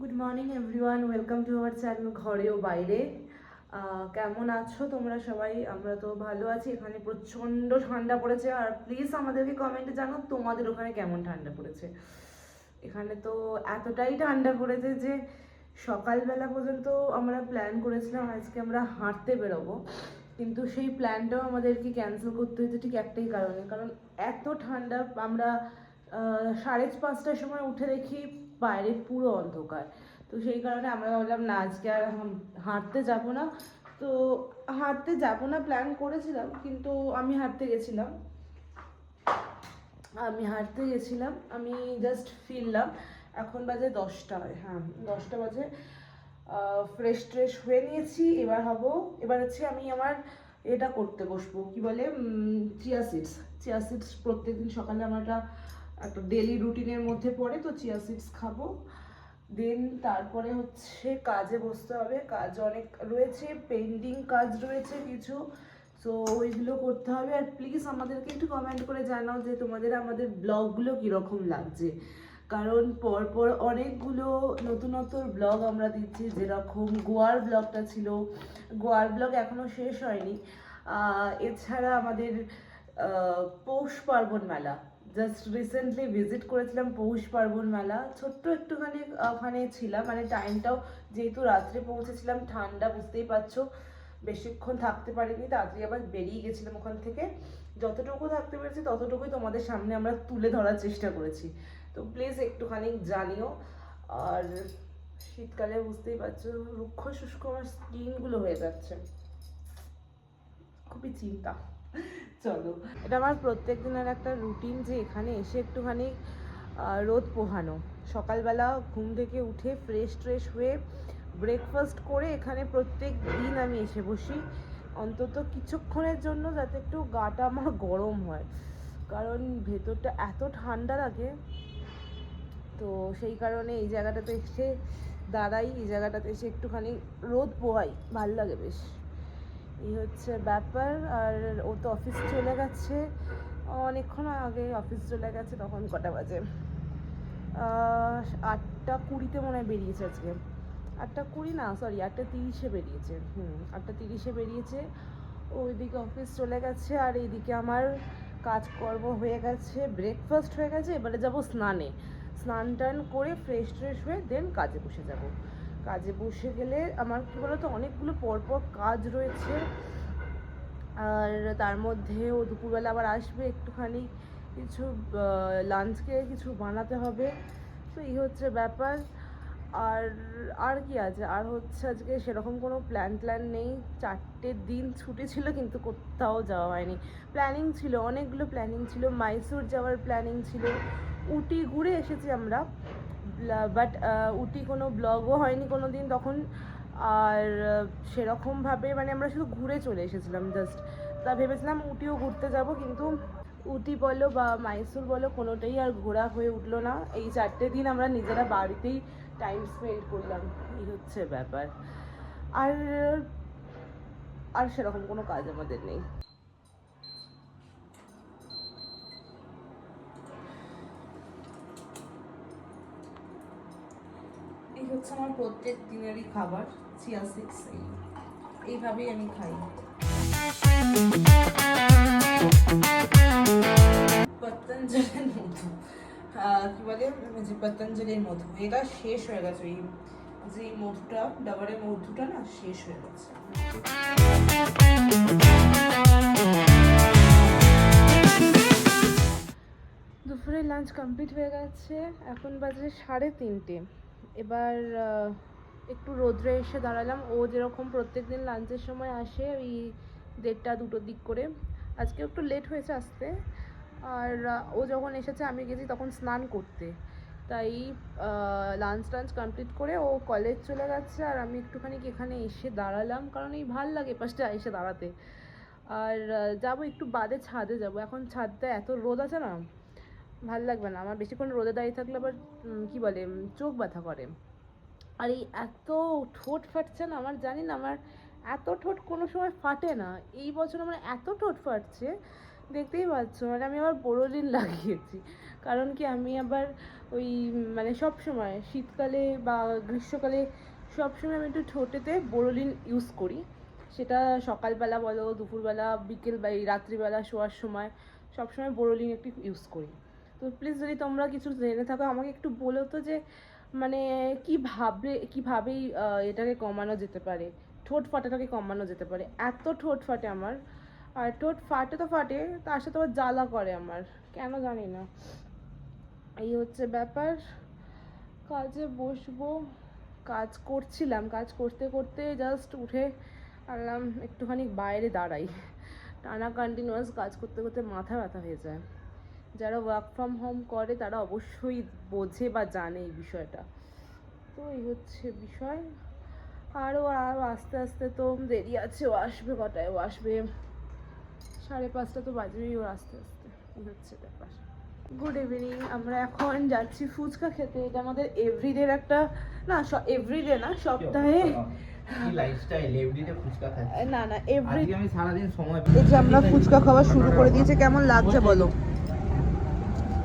Good morning everyone, welcome to our channel ঘরে ও বাইরে। কেমন আছো তোমরা সবাই? আমরা তো ভালো আছি। এখানে প্রচণ্ড ঠান্ডা পড়েছে, আর প্লিজ আমাদেরকে কমেন্টে জানাও তোমাদের ওখানে কেমন ঠান্ডা পড়েছে। এখানে তো এতটাই ঠান্ডা পড়েছে যে সকালবেলা পর্যন্ত আমরা প্ল্যান করেছিলাম আজকে আমরা হাঁটতে বেরোবো, কিন্তু সেই প্ল্যানটাও আমাদেরকে ক্যান্সেল করতে হয়েছে ঠিক একটাই কারণে, কারণ এত ঠান্ডা। আমরা 5:30টার সময় উঠে দেখি বাইরে পুরো অন্ধকার। তো সেই কারণে আমরা ভাবলাম না, আজকে আর হাঁটতে যাব না। তো হাঁটতে যাব না প্ল্যান করেছিলাম, কিন্তু আমি জাস্ট ফিরলাম। এখন বাজে 10টা, হ্যাঁ 10টা বাজে। ফ্রেশ ট্রেশ হয়ে নিয়েছি, এবার হচ্ছে আমি আমার এটা করতে বসবো, কি বলে, চিয়া সিডস প্রত্যেকদিন সকালে আমার একটা ডেলি রুটিনের মধ্যে পড়ে, তো চিয়া সিডস খাবো। দেন তারপরে হচ্ছে কাজে বসতে হবে। কাজ অনেক রয়েছে, পেন্ডিং কাজ রয়েছে কিছু, সো ওইগুলো করতে হবে। আর প্লিজ আমাদেরকে একটু কমেন্ট করে জানাও যে তোমাদের আমাদের ব্লগগুলো কীরকম লাগছে, কারণ পরপর অনেকগুলো নতুনত্ব ব্লগ আমরা দিচ্ছি। যেরকম গোয়ার ব্লগটা ছিল, গোয়ার ব্লগ এখনও শেষ হয়নি। এছাড়া আমাদের পৌষ পার্বণ মেলা, জাস্ট রিসেন্টলি ভিজিট করেছিলাম পৌষ পার্বণ মেলা। ছোট্ট একটুখানি ওখানে ছিলাম, মানে টাইমটাও যেহেতু রাত্রে পৌঁছেছিলাম, ঠান্ডা বুঝতেই পারছো, বেশিক্ষণ থাকতে পারিনি, তাড়াতাড়ি আবার বেরিয়ে গেছিলাম ওখান থেকে। যতটুকু থাকতে পেরেছি ততটুকুই তোমাদের সামনে আমরা তুলে ধরার চেষ্টা করেছি, তো প্লিজ একটুখানি জানিও। আর শীতকালে বুঝতেই পারছো রুক্ষ শুষ্ক আমার স্কিনগুলো হয়ে যাচ্ছে, খুবই চিন্তা। চলো, এটা আমার প্রত্যেক দিনের একটা রুটিন যে এখানে এসে একটুখানি রোদ পোহানো। সকালবেলা ঘুম থেকে উঠে ফ্রেশ ট্রেশ হয়ে ব্রেকফাস্ট করে এখানে প্রত্যেক দিন আমি এসে বসি, অন্তত কিছুক্ষণের জন্য, যাতে একটু গাটা আমার গরম হয়, কারণ ভেতরটা এত ঠান্ডা লাগে। তো সেই কারণে এই জায়গাটাতে এসে দাঁড়াই, এই জায়গাটাতে এসে একটুখানি রোদ পোহাই, ভাল লাগে বেশ। এই হচ্ছে ব্যাপার। আর ও তো অফিস চলে গেছে, অনেকক্ষণ আগে অফিস চলে গেছে। তখন কটা বাজে? 8:20 মনে হয় বেরিয়েছে আজকে। 8:20 না, সরি 8:30 বেরিয়েছে। 8:30 বেরিয়েছে। ওইদিকে অফিস চলে গেছে, আর এইদিকে আমার কাজকর্ম হয়ে গেছে, ব্রেকফাস্ট হয়ে গেছে। এবারে যাব স্নানে, স্নান টান করে ফ্রেশ ট্রেশ হয়ে দেন কাজে বসে যাব। কাজে বসে গেলে আমার কী বলতো, অনেকগুলো পরপর কাজ রয়েছে, আর তার মধ্যে ও দুপুরবেলা আবার আসবে, একটুখানি কিছু লাঞ্চকে কিছু বানাতে হবে। তো এই হচ্ছে ব্যাপার। আর আর কি আছে, আর হচ্ছে আজকে সেরকম কোনো প্ল্যান নেই। 4টে দিন ছুটি ছিল, কিন্তু কোথাও যাওয়া হয়নি। প্ল্যানিং ছিল, অনেকগুলো প্ল্যানিং ছিল। মাইসোর যাওয়ার প্ল্যানিং ছিল, উটি ঘুরে এসেছি আমরা, বাট উটি কোনো ব্লগও হয়নি কোনো দিন তখন। আর সেরকমভাবে মানে আমরা শুধু ঘুরে চলে এসেছিলাম জাস্ট। তা ভেবেছিলাম উটিও ঘুরতে যাব, কিন্তু উটি বলো বা মাইসোর বলো, কোনোটাই আর ঘোরা হয়ে উঠলো না। এই 4টে দিন আমরা নিজেরা বাড়িতেই টাইম স্পেন্ড করলাম, এই হচ্ছে ব্যাপার। আর আর সেরকম কোনো কাজ আমাদের নেই। এই হচ্ছে আমার প্রত্যেক দিনেরই খাবার, চিয়া সিডস। এইভাবেই আমি খাই। পতঞ্জলির মধু, কি বলে, যে পতঞ্জলির মধু, এটা শেষ হয়ে গেছে। এই যে মধুটা, ডাবরের মধুটা না, শেষ হয়ে গেছে। দুপুরে লাঞ্চ কমপ্লিট হয়ে গেছে, এখন বাজে 3:30। এবার একটু রোদ্রে এসে দাঁড়ালাম। ও যেরকম প্রত্যেক দিন লাঞ্চের সময় আসে ওই 1:30-2টোর দিক করে, আজকে একটু লেট হয়েছে আসতে। আর ও যখন এসেছে আমি গেছি তখন স্নান করতে, তাই লাঞ্চ টাঞ্চ কমপ্লিট করে ও কলেজ চলে গেছে। আর আমি একটুখানি এখানে এসে দাঁড়ালাম, কারণ এই ভাল লাগে পাশটা এসে দাঁড়াতে। আর যাবো একটু বাদে ছাদে যাব, এখন ছাদটা এত রোদ আছে না, ভাল লাগবে না আমার বেশিক্ষণ রোদে দাঁড়িয়ে থাকলে। আবার কি বলে, চোখ ব্যথা করে। আর এই এত ঠোঁট ফাটছে না আমার, জানি না, আমার এত ঠোঁট কোনো সময় ফাটে না, এই বছর আমার এত ঠোঁট ফাটছে দেখতেই পাচ্ছ, মানে আমি আবার বোরোলিন লাগিয়েছি। কারণ কি আমি আবার ওই মানে সব সময় শীতকালে বা গ্রীষ্মকালে সবসময় আমি একটু ঠোঁটেতে বোরোলিন ইউজ করি। সেটা সকালবেলা বলো, দুপুরবেলা, বিকেল বা এই রাত্রিবেলা শোয়ার সময় সবসময় বোরোলিন একটু ইউজ করি। তো প্লিজ যদি তোমরা কিছু জেনে থাকো আমাকে একটু বলো তো, যে মানে কীভাবেই এটাকে কমানো যেতে পারে, ঠোঁট ফাটাটাকে কমানো যেতে পারে। এত ঠোঁট ফাটে আমার, আর ঠোঁট ফাটে তো ফাটে, তার সাথে আবার জ্বালা করে আমার, কেন জানি না। এই হচ্ছে ব্যাপার। কাজে বসবো, কাজ করছিলাম, কাজ করতে করতে জাস্ট উঠে আনলাম একটুখানি বাইরে দাঁড়াই। টানা কন্টিনিউয়াস কাজ করতে করতে মাথা ব্যথা হয়ে যায়। যারা ওয়ার্ক ফ্রম হোম করে তারা অবশ্যই বোঝে বা জানে এই বিষয়টা। তো এই হচ্ছে বিষয়। আরও আস্তে আস্তে তো দেরি আছে। ও আসবে কটায়? ও আসবে 5:30 তো বাজবেই ওর আসতে আসতে। এই হচ্ছে ব্যাপার। Good evening. আমরা এখন যাচ্ছি ফুচকা খেতে। এটা আমাদের এভরিডের একটা, না এভরিডে না, সপ্তাহে না না এভরি। আমি সারাদিন সময় এই যে আমরা ফুচকা খাওয়া শুরু করে দিয়েছে। কেমন লাগছে বলো?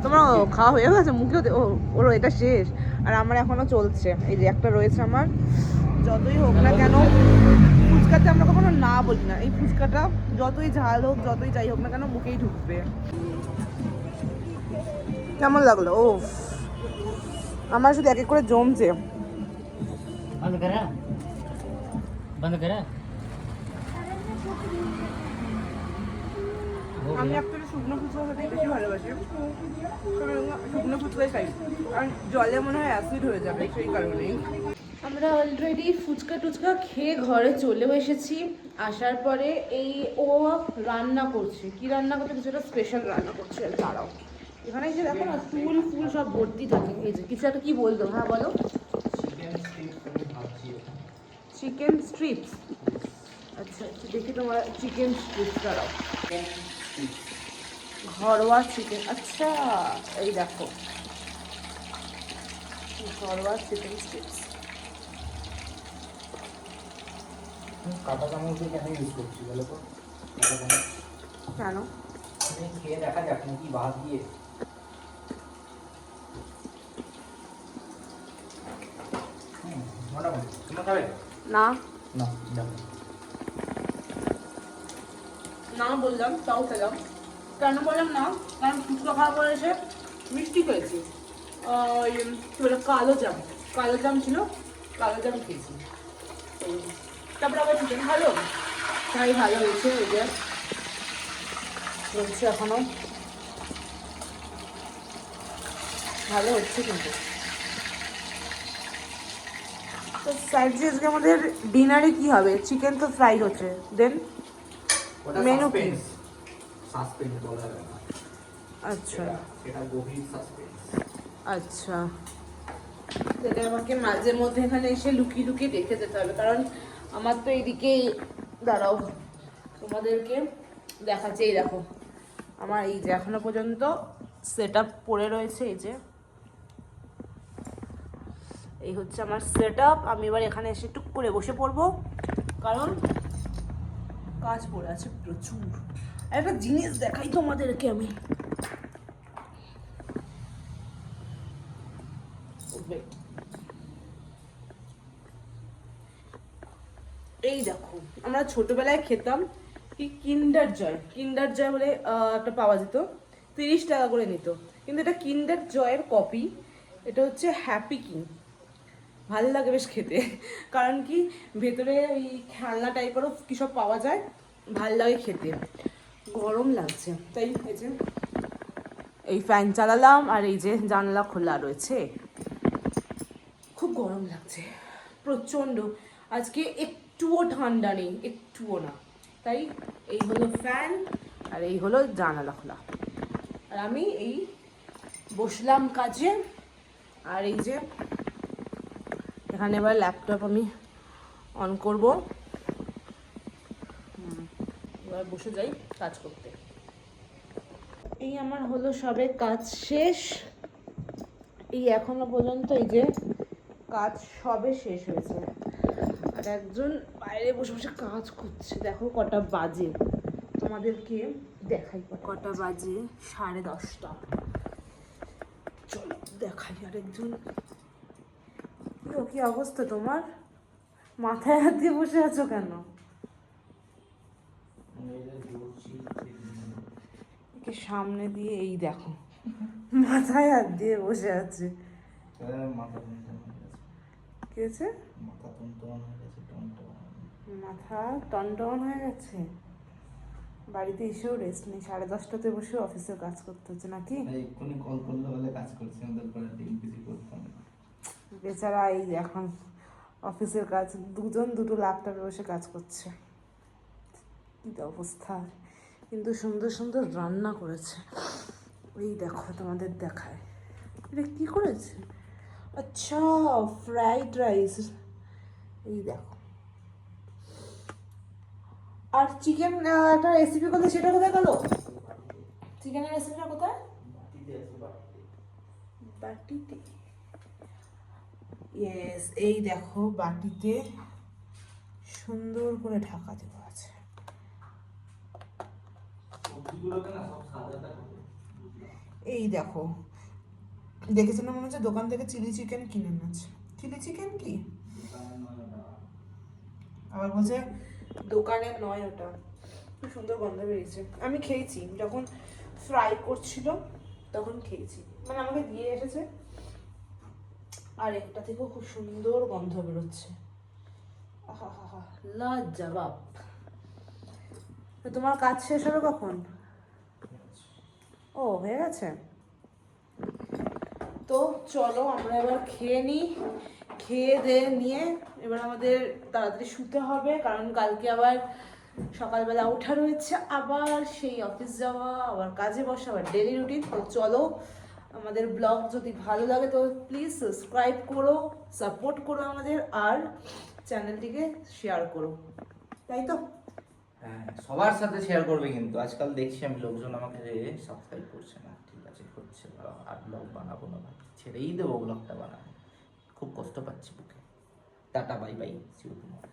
তোমার খাওয়া হয়ে গেছে মুখে? ওর এটা শেষ, আর আমার এখনো চলছে। এই যে একটা রয়েছে আমার। যতই হোক না কেন ফুচকাতে আমরা কখনো না বলি না। এই ফুচকাটা যতই ঝাল হোক, যতই যাই হোক না কেন মুখেই ঢুকবে। কেমন লাগলো? ও আমার শুধু এক এক করে জমছে। আমি একটা শুকনো ফুচকা খেতে বেশি ভালোবাসি। শুকনো ফুচকাই খাই, কারণ জলে মনে হয় অ্যাসিড হয়ে যাবে, সেই কারণেই। আমরা অলরেডি ফুচকা টুচকা খেয়ে ঘরে চলেও এসেছি। আসার পরে এই ও রান্না করছে। কি রান্না করছে? কিছুটা স্পেশাল রান্না করছে। দাঁড়াও, এখানে যে দেখো না ফুল ফুল সব ভর্তি থাকে। এই যে কিছু একটা কি বলতো? হ্যাঁ বলো। Chicken strips. আচ্ছা আচ্ছা, দেখি তোমার চিকেন স্ট্রিপস। দাঁড়াও, ঘরোয়া চিকেন। আচ্ছা এই দেখো, ঘরোয়া চিকেন স্ট্রিপস। কাটা চামচ কেন ইউজ করছি বলো তো? কেন? খেয়ে দেখা যাক নাকি বাদ দিয়ে। না না বললাম, তাও খেলাম। কেন বললাম না? কারণ ফুচকা খাওয়া পরে এসে মিষ্টি খেয়েছি। কি বলে, কালো জাম ছিল, কালো জাম খেয়েছি। তারপরে আবার চিকেন ভালো, তাই ভালো হয়েছে। ওই যে চলছে এখনো, ভালো হচ্ছে কিন্তু। তো স্যারজি আজকে আমাদের ডিনারে কি হবে? চিকেন তো ফ্রাই হচ্ছে, দেন মেনু কি? আচ্ছা আচ্ছা, তাহলে আমাকে মাঝে মধ্যে এখানে এসে লুকিয়ে লুকিয়ে দেখে যেতে হবে, কারণ আমার তো এইদিকে, দাঁড়াও তোমাদেরকে দেখাচ্ছি। এই দেখো আমার এই যে এখনো পর্যন্ত সেট আপ পড়ে রয়েছে। এই যে এই হচ্ছে আমার সেট আপ। আমি এবার এখানে এসে টুক করে বসে পড়বো, কারণ কাজ পড়ে আছে প্রচুর। একটা জিনিস দেখাই তোমাদেরকে আমি। এই দেখো, আমরা ছোটবেলায় খেতাম কি কিন্ডার জয় বলে একটা পাওয়া যেত, 30 টাকা করে নিত। কিন্তু এটা কিন্ডার জয়ের কপি। এটা হচ্ছে হ্যাপি কিং। ভালো লাগে বেশ খেতে, কারণ কি ভেতরে ওই খেলনা টাইপেরও কী সব পাওয়া যায়, ভাল লাগে খেতে। গরম লাগছে তাই এই যে এই ফ্যান চালালাম, আর এই যে জানলা খোলা রয়েছে। খুব গরম লাগছে প্রচণ্ড। আজকে একটুও ঠান্ডা নেই, একটুও না। তাই এই হলো ফ্যান, আর এই হলো জানালা খোলা, আর আমি এই বসলাম কাজে। আর এই যে এখানে এবার ল্যাপটপ আমি অন করব। এবার বসে যাই কাজ করতে। এই আমার হলো সবে কাজ শেষ। এই এখনো পর্যন্ত এই যে কাজ সবে শেষ হয়েছে, আর একজন বাইরে বসে বসে কাজ করছে। দেখো কটা বাজে, তোমাদেরকে দেখাই কটা বাজে, 10:30। চলো দেখাই আরেকজন। কি অবস্থা তোমার? মাথায় হাত দিয়ে বসে আছো কেন? একে সামনে দিয়ে এই দেখো মাথায় হাত দিয়ে বসে আছে। কি হয়েছে? মাথা টনটন হয়ে গেছে। বাড়িতে এসেও রেস্ট নেই, 10:30টাতে বসে অফিসের কাজ করতে হচ্ছে নাকি? বেচারা এই এখন অফিসের কাজ, দুজন দুটো ল্যাপটপে বসে কাজ করছে। কি অবস্থা! কিন্তু সুন্দর সুন্দর রান্না করেছে। এই দেখো তোমাদের দেখায়। এটা কি করেছে? আচ্ছা, ফ্রাইড রাইস। এই দেখো। আর চিকেন একটা রেসিপি করতে, সেটা কোথায় গেল? চিকেনের রেসিপিটা কোথায়? বাটিতে। ইয়েস, এই দেখো বাটিতে সুন্দর করে ঢাকা দেওয়া আছে। এই দেখো, দেখেছিলাম মনে হচ্ছে দোকান থেকে চিলি চিকেন কিনে এনেছে। চিলি চিকেন কি আবার বলছে দোকানের নয় ওটা। খুব সুন্দর গন্ধ বেরিয়েছে। আমি খেয়েছি যখন ফ্রাই করছিল তখন খেয়েছি, মানে আমাকে দিয়ে এসেছে। আর একটা থেকেও খুব সুন্দর গন্ধ বেরোচ্ছে। আহা হা হা, লাজবাব। তো তোমার কাজ শেষ হবে কখন? ও, হয়ে গেছে। তো চলো আমরা এবার খেয়ে নিই। খেয়ে দিয়ে নিয়ে এবার আমাদের তাড়াতাড়ি শুতে হবে, কারণ কালকে আবার সকালবেলা ওঠা রয়েছে, আবার সেই অফিস যাওয়া, আবার কাজে বসা, আবার ডেলি রুটিন। তো চলো, আমাদের ব্লগ যদি ভালো লাগে তো প্লিজ সাবস্ক্রাইব করো, সাপোর্ট করো আমাদের, আর চ্যানেলটিকে শেয়ার করো, তাই তো? হ্যাঁ, সবার সাথে শেয়ার করবে, কিন্তু আজকাল দেখছি আমি লোকজন আমাকে সাবস্ক্রাইব করছে না। ঠিক আছে, হচ্ছে না, আর ব্লগ বানাবো না, ছেড়েই দেবো ব্লগটা বানাবো। খুব কষ্ট পাচ্ছি বুকে। Tata, bye bye, see you tomorrow.